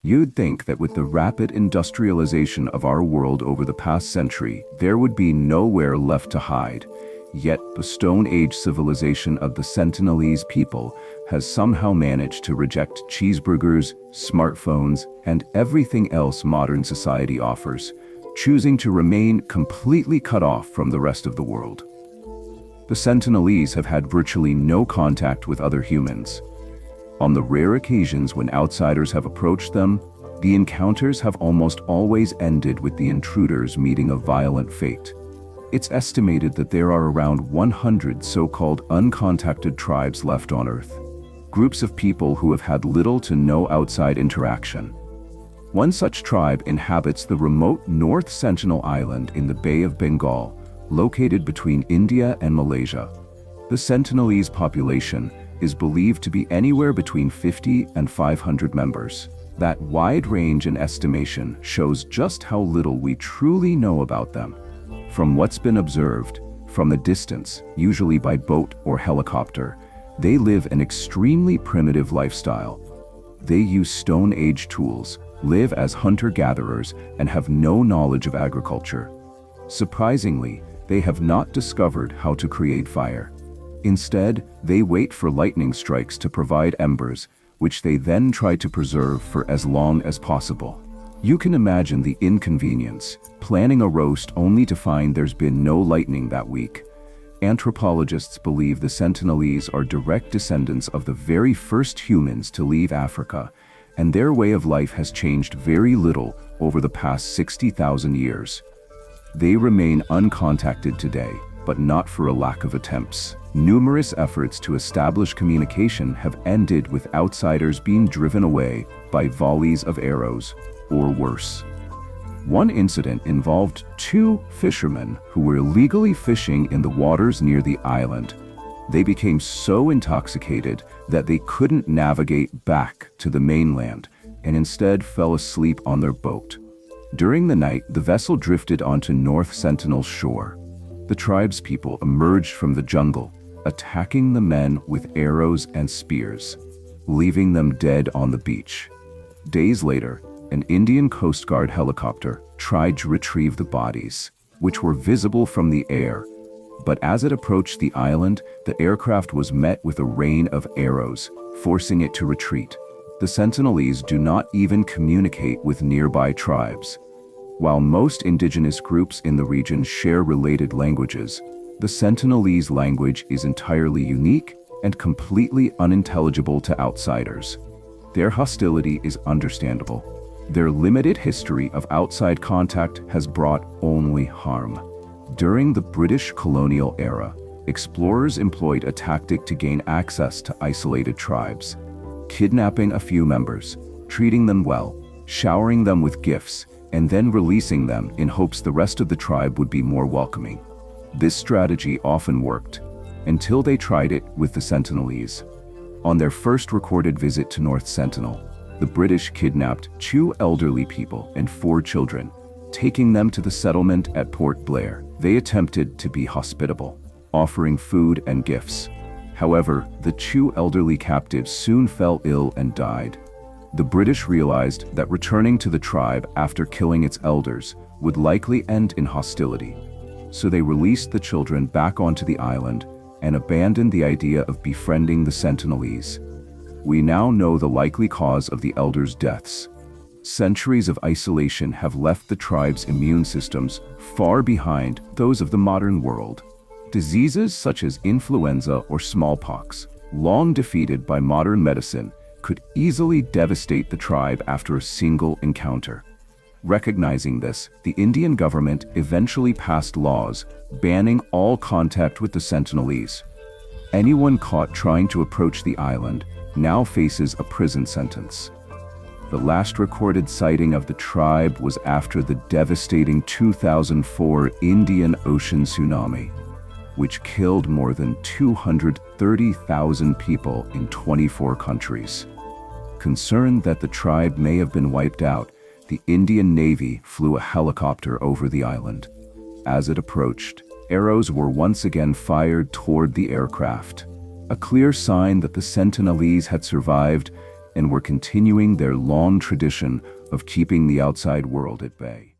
You'd think that with the rapid industrialization of our world over the past century, there would be nowhere left to hide. Yet the Stone Age civilization of the Sentinelese people has somehow managed to reject cheeseburgers, smartphones, and everything else modern society offers, choosing to remain completely cut off from the rest of the world. The Sentinelese have had virtually no contact with other humans. On the rare occasions when outsiders have approached them, the encounters have almost always ended with the intruders meeting a violent fate. It's estimated that there are around 100 so-called uncontacted tribes left on Earth, groups of people who have had little to no outside interaction. One such tribe inhabits the remote North Sentinel Island in the Bay of Bengal, located between India and Malaysia. The Sentinelese population is believed to be anywhere between 50 and 500 members. That wide range in estimation shows just how little we truly know about them. From what's been observed, from a distance, usually by boat or helicopter, they live an extremely primitive lifestyle. They use Stone Age tools, live as hunter-gatherers, and have no knowledge of agriculture. Surprisingly, they have not discovered how to create fire. Instead, they wait for lightning strikes to provide embers, which they then try to preserve for as long as possible. You can imagine the inconvenience, planning a roast only to find there's been no lightning that week. Anthropologists believe the Sentinelese are direct descendants of the very first humans to leave Africa, and their way of life has changed very little over the past 60,000 years. They remain uncontacted today, but not for a lack of attempts. Numerous efforts to establish communication have ended with outsiders being driven away by volleys of arrows, or worse. One incident involved two fishermen who were illegally fishing in the waters near the island. They became so intoxicated that they couldn't navigate back to the mainland and instead fell asleep on their boat. During the night, the vessel drifted onto North Sentinel's shore. The tribespeople emerged from the jungle, attacking the men with arrows and spears, leaving them dead on the beach. Days later, an Indian Coast Guard helicopter tried to retrieve the bodies, which were visible from the air. But as it approached the island, the aircraft was met with a rain of arrows, forcing it to retreat. The Sentinelese do not even communicate with nearby tribes. While most indigenous groups in the region share related languages, the Sentinelese language is entirely unique and completely unintelligible to outsiders. Their hostility is understandable. Their limited history of outside contact has brought only harm. During the British colonial era, explorers employed a tactic to gain access to isolated tribes, kidnapping a few members, treating them well, showering them with gifts, and then releasing them in hopes the rest of the tribe would be more welcoming. This strategy often worked, until they tried it with the Sentinelese. On their first recorded visit to North Sentinel, the British kidnapped two elderly people and 4 children, taking them to the settlement at Port Blair. They attempted to be hospitable, offering food and gifts. However, the 2 elderly captives soon fell ill and died. The British realized that returning to the tribe after killing its elders would likely end in hostility. So they released the children back onto the island and abandoned the idea of befriending the Sentinelese. We now know the likely cause of the elders' deaths. Centuries of isolation have left the tribe's immune systems far behind those of the modern world. Diseases such as influenza or smallpox, long defeated by modern medicine, could easily devastate the tribe after a single encounter. Recognizing this, the Indian government eventually passed laws banning all contact with the Sentinelese. Anyone caught trying to approach the island now faces a prison sentence. The last recorded sighting of the tribe was after the devastating 2004 Indian Ocean tsunami, which killed more than 230,000 people in 24 countries. Concerned that the tribe may have been wiped out, the Indian Navy flew a helicopter over the island. As it approached, arrows were once again fired toward the aircraft, a clear sign that the Sentinelese had survived and were continuing their long tradition of keeping the outside world at bay.